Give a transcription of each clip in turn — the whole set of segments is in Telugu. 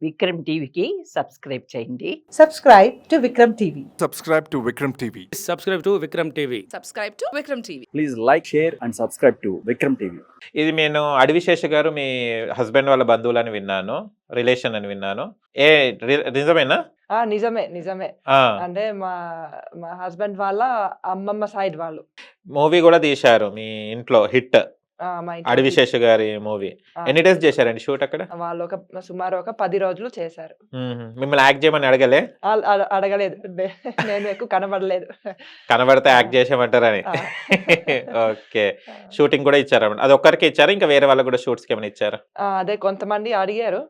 విక్రమ్ టీవీకి సబ్స్క్రైబ్ చేయండి. Subscribe to Vikram TV. Subscribe to Vikram TV. Subscribe to Vikram TV. Subscribe to Vikram TV. Please like, share and subscribe to Vikram TV. ఇది నేను అడవిశేష గారు మీ హస్బెండ్ వాళ్ళ బంధువులని విన్నాను, రిలేషన్ అని విన్నాను. నిజమేనా? నిజమే అంటే మా మా హస్బెండ్ వాళ్ళ అమ్మమ్మ సైడ్ వాళ్ళు మూవీ కూడా తీశారు మీ ఇంట్లో, హిట్ మా ఇంట్లో అడవిశేష గారి మూవీ. ఎన్ని డేస్ చేశారండి షూట్ అక్కడ? వాళ్ళు సుమారు ఒక 10 రోజులు చేశారు. మిమ్మల్ని యాక్ట్ చేయమని అడగలే? అడగలేదు, నేను ఎక్కువ కనబడలేదు. కనబడితే యాక్ట్ చేసామంటారని. ఓకే, షూటింగ్ కూడా ఇచ్చారా? అది ఒక్కరికి ఇచ్చారా, ఇంకా వేరే వాళ్ళకి కూడా షూట్స్ ఏమైనా ఇచ్చారా? అదే కొంతమంది అడిగారు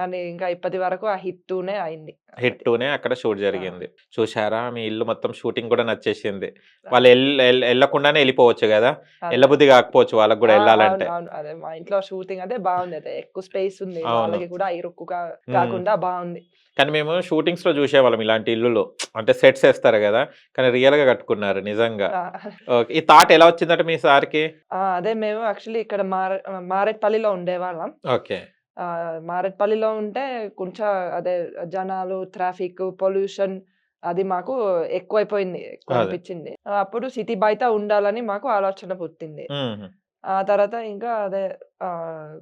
అని, ఇంకా ఇప్పటి వరకు ఆ హిట్ 2నే అయింది. హిట్ 2నే అక్కడ షూట్ జరిగింది. చూసారా, మీ ఇల్లు మొత్తం షూటింగ్ కూడా నచ్చేసింది. వాళ్ళు వెళ్ళకుండానే వెళ్ళిపోవచ్చు కదా, వెళ్ళబుద్ధి కాకపోవచ్చు వాళ్ళకి కూడా వెళ్ళాలంటే. అదే మా ఇంట్లో షూటింగ్ అదే బాగుంది, అదే ఎక్కువ స్పేస్ ఉంది, వాళ్ళకి కూడా ఇరుక్కు కాకుండా బాగుంది. కానీ మేము షూటింగ్స్ లో చూసేవాళ్ళం ఇలాంటి ఇల్లులో, అంటే సెట్స్ వేస్తారు కదా, కానీ రియల్ గా కట్టుకున్నారు నిజంగా. ఈ థాట్ ఎలా వచ్చిందంటే మీ సార్కి? అదే మేము యాక్చువల్లీ ఇక్కడ మారేట్పల్లిలో ఉండేవాళ్ళం. ఓకే. మారేట్పల్లిలో ఉంటే కొంచెం అదే జనాలు, ట్రాఫిక్, పొల్యూషన్ అది మాకు ఎక్కువైపోయింది, ఎక్కువ అనిపించింది. అప్పుడు సిటీ బయట ఉండాలని మాకు ఆలోచన పుట్టింది. ఆ తర్వాత ఇంకా అదే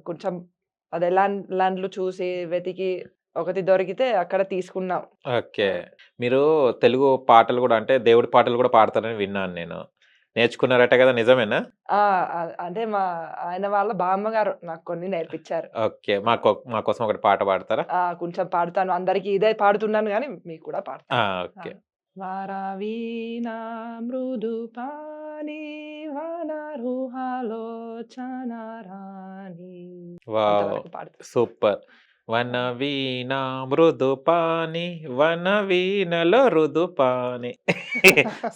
కొంచెం అదే ల్యాండ్లు చూసి వెతికి ఒకటి దొరికితే అక్కడ తీసుకున్నాం. ఓకే. మీరు తెలుగు పాటలు కూడా, అంటే దేవుడి పాటలు కూడా పాడతారని విన్నాను నేను. నేర్చుకున్నారట కదా, నిజమేనా? అంటే ఆయన వాళ్ళ బామ్మగారు నాకు కొన్ని నేర్పించారు. ఓకే, మా కోసం ఒకటి పాట పాడతారా? కొంచెం పాడతాను, అందరికి ఇదే పాడుతున్నాను కానీ మీకు కూడా పాడతాను. ఓకే. వారావీనా మృదు పాని వనరుహాలోచన రాణి. Wow, super. వన వీణ మృదు పాని, వన వీణలో రుదు పాని.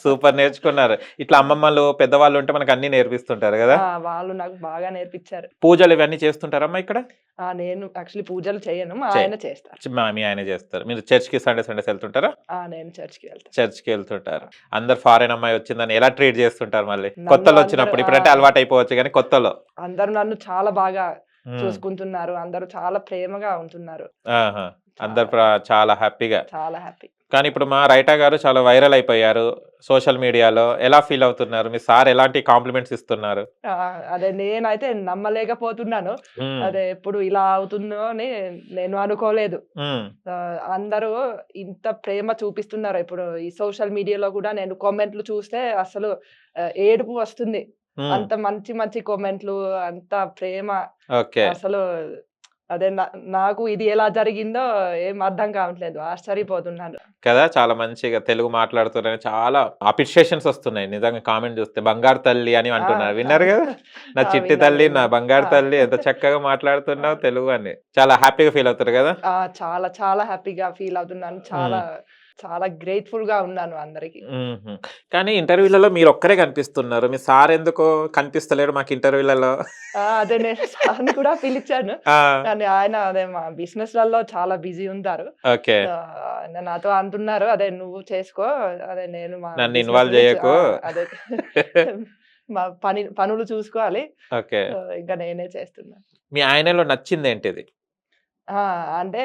సూపర్, నేర్చుకున్నారు. ఇట్లా అమ్మమ్మలు పెద్దవాళ్ళు ఉంటే మనకు అన్ని నేర్పిస్తుంటారు కదా. వాళ్ళు నాకు బాగా నేర్పించారు. పూజలు ఇవన్నీ చేస్తుంటారమ్మా ఇక్కడ? నేను యాక్చువల్లీ పూజలు చేయను, మా ఆయన చేస్తారు. మీ ఆయన చేస్తారు. మీరు చర్చ్ కి సండేస్ వెళ్తుంటారా? నేను చర్చ్కి వెళ్తాను. చర్చ్కి వెళ్తుంటారు. అందరు ఫారెన్ అమ్మాయి వచ్చిందని ఎలా ట్రీట్ చేస్తుంటారు మళ్ళీ? కొత్తలో వచ్చినప్పుడు, ఇప్పుడంటే అలవాటు అయిపోవచ్చు కానీ కొత్తలో అందరూ నన్ను చాలా బాగా చూసుకుంటున్నారు, అందరూ చాలా ప్రేమగా ఉంటున్నారు. అందరు చాలా హ్యాపీగా. చాలా హ్యాపీ. కానీ ఇప్పుడు మా రైటా గారు చాలా వైరల్ అయిపోయారు సోషల్ మీడియాలో. ఎలా ఫీల్ అవుతున్నారు? మీ సార్ ఎలాంటి కాంప్లిమెంట్స్ ఇస్తున్నారు? అదే నేనైతే నమ్మలేకపోతున్నాను. అదే ఎప్పుడు ఇలా అవుతుందో అని నేను అనుకోలేదు. అందరూ ఇంత ప్రేమ చూపిస్తున్నారు. ఇప్పుడు ఈ సోషల్ మీడియాలో కూడా నేను కామెంట్లు చూస్తే అసలు ఏడుపు వస్తుంది. అంత మంచి మంచి కామెంట్లు, అంత ప్రేమ. అసలు అదే నాకు ఇది ఎలా జరిగిందో ఏం అర్థం కావట్లేదు, ఆశ్చర్యపోతున్నాను కదా. చాలా మంచిగా తెలుగు మాట్లాడుతున్నారని చాలా అప్రిషియేషన్స్ వస్తున్నాయి నిజంగా. కామెంట్ చూస్తే బంగారు తల్లి అని అంటున్నారు, విన్నారు కదా? నా చిట్టి తల్లి, నా బంగారు తల్లి, ఎంత చక్కగా మాట్లాడుతున్నావు తెలుగు అని. చాలా హ్యాపీగా ఫీల్ అవుతారు కదా? చాలా చాలా హ్యాపీగా ఫీల్ అవుతున్నాను. చాలా చాలా గ్రేట్ఫుల్ గా ఉన్నాను అందరికి. కానీ ఇంటర్వ్యూలలో మీరు ఒక్కరే కనిపిస్తున్నారు, మీ సార్ ఎందుకో కనిపిస్తలేడు మాకు ఇంటర్వ్యూలలో? అదే నేను సార్ని కూడా పిలిచాను, కానీ ఆయన అదే మా బిజినెస్ లలో చాలా బిజీ ఉంటారు. ఓకే. నాతో అంటున్నారు, అదే నువ్వు చేసుకో, అదే నేను నన్ను ఇన్వాల్వ్ చేయకు, అదే మా పనులు చూసుకోవాలి. ఓకే. ఇంకా నేనే చేస్తున్నాను. మీ ఆయనలో నచ్చింది ఏంటిది? అంటే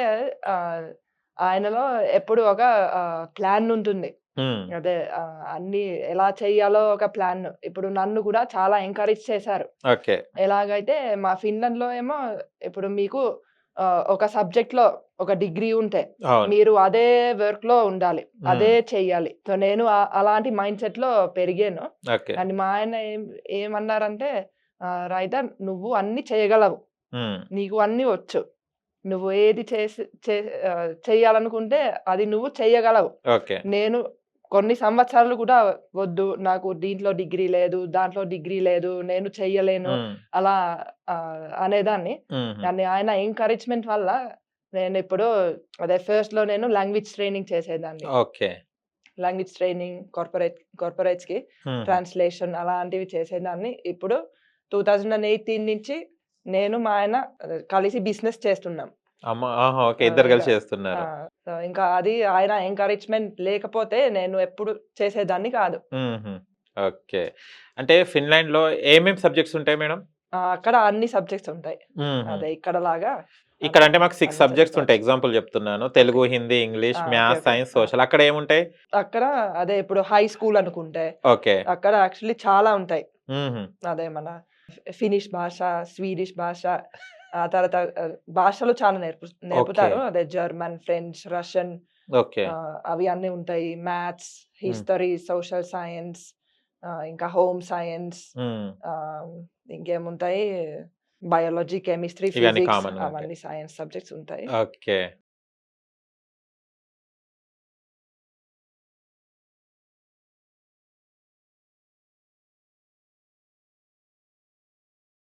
ఆయనలో ఎప్పుడు ఒక ప్లాన్ ఉంటుంది. అదే అన్ని ఎలా చెయ్యాలో ఒక ప్లాన్. ఇప్పుడు నన్ను కూడా చాలా ఎంకరేజ్ చేశారు. ఎలాగైతే మా ఫిన్లాండ్ లో ఏమో ఇప్పుడు మీకు ఒక సబ్జెక్ట్ లో ఒక డిగ్రీ ఉంటే మీరు అదే వర్క్ లో ఉండాలి, అదే చెయ్యాలి. సో నేను అలాంటి మైండ్ సెట్ లో పెరిగాను. కానీ మా ఆయన ఏమన్నారంటే, రైటర్ నువ్వు అన్ని చేయగలవు, నీకు అన్ని వచ్చు, నువ్వు ఏది చెయ్యాలనుకుంటే అది నువ్వు చెయ్యగలవు. నేను కొన్ని సంవత్సరాలు కూడా వద్దు, నాకు దీంట్లో డిగ్రీ లేదు, దాంట్లో డిగ్రీ లేదు, నేను చెయ్యలేను అలా అనేదాన్ని. కానీ ఆయన ఎంకరేజ్మెంట్ వల్ల నేను ఇప్పుడు అదే ఫస్ట్ లో నేను లాంగ్వేజ్ ట్రైనింగ్ చేసేదాన్ని. లాంగ్వేజ్ ట్రైనింగ్, కార్పొరేట్స్ కి ట్రాన్స్లేషన్ అలాంటివి చేసేదాన్ని. ఇప్పుడు 2018 నుంచి నేను మా ఆయన కలిసి బిజినెస్ చేస్తున్నాం. ఇద్దరు కలిసి చేస్తున్నారు. ఇంకా అది ఆయన ఎంకరేజ్మెంట్ లేకపోతే నేను ఎప్పుడు చేసేదాన్ని కాదు. ఓకే. అంటే ఫిన్లాండ్ లో ఏమేమి సబ్జెక్ట్స్ ఉంటాయి మేడం? అక్కడ అన్ని సబ్జెక్ట్స్ ఉంటాయి. మ్మ్హ్మ్. అదే ఇక్కడలాగా ఇక్కడ అంటే మాకు 6 అన్ని సబ్జెక్ట్స్ ఉంటాయి. చదువుకోవచ్చు. ఎగ్జాంపుల్ చెప్తున్నాను. Telugu, Hindi, English, okay. Maths, okay. Science, social. అక్కడ ఏముంటాయి? అక్కడ అదే ఇప్పుడు హై స్కూల్ అనుకుంటే ఓకే. అక్కడ యాక్చువల్లీ చాలా ఉంటాయి. మ్మ్హ్మ్. అదే మన ఫినిష్ భాష, స్వీడిష్ భాష, తర్వాత భాషలు చాలా నేర్పుతారు. అదే జర్మన్, ఫ్రెంచ్, రష్యన్ ఓకే. అవి అన్నీ ఉంటాయి. మ్యాథ్స్, మ్మ్. హిస్టరీ, సోషల్ సైన్స్, ఇంకా హోమ్ సైన్స్, మ్మ్. ఇంకేముంటాయి బయాలజీ, కెమిస్ట్రీ, ఇవన్నీ ఫిజిక్స్ కామన్ ఉంటాయి. అవన్నీ సైన్స్ సబ్జెక్ట్స్ ఉంటాయి. ఓకే.